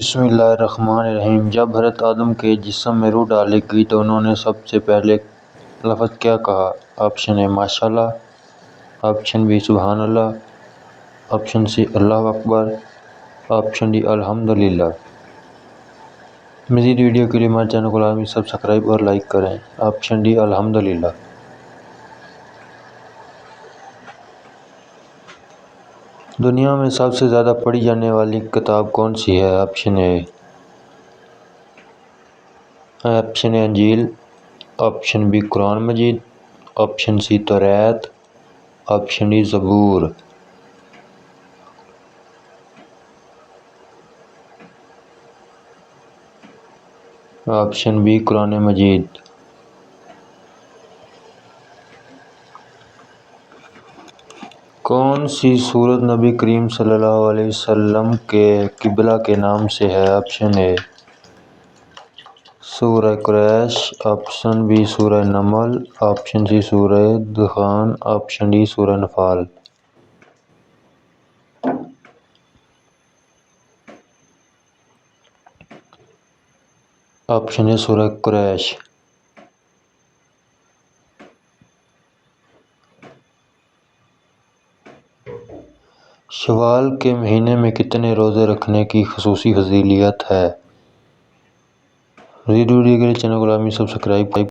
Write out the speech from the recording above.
بسم اللہ الرحمن الرحیم۔ جب حضرت آدم کے جسم میں روح ڈالی گئی تو انہوں نے سب سے پہلے لفظ کیا کہا؟ آپشن اے ماشاءاللہ، آپشن بی سبحان اللہ، آپشن سی اللہ اکبر، آپشن ڈی الحمدللہ۔ مزید ویڈیو کے لیے ہمارے چینل کو لازمی سبسکرائب اور لائک کریں۔ آپشن ڈی الحمدللہ۔ دنیا میں سب سے زیادہ پڑھی جانے والی کتاب کون سی ہے؟ آپشن اے انجیل، آپشن بی قرآن مجید، آپشن سی توریت، آپشن ڈی زبور۔ آپشن بی قرآن مجید۔ کون سی سورت نبی کریم صلی اللہ علیہ وسلم کے قبلہ کے نام سے ہے؟ آپشن اے سورہ قریش، آپشن بی سورہ نمل، آپشن سی سورہ دخان، آپشن ڈی سورہ نفال۔ آپشن اے سورہ قریش۔ شوال کے مہینے میں کتنے روزے رکھنے کی خصوصی فضیلت ہے؟ مزید ویڈیو کے لیے چینل کو لازمی سبسکرائب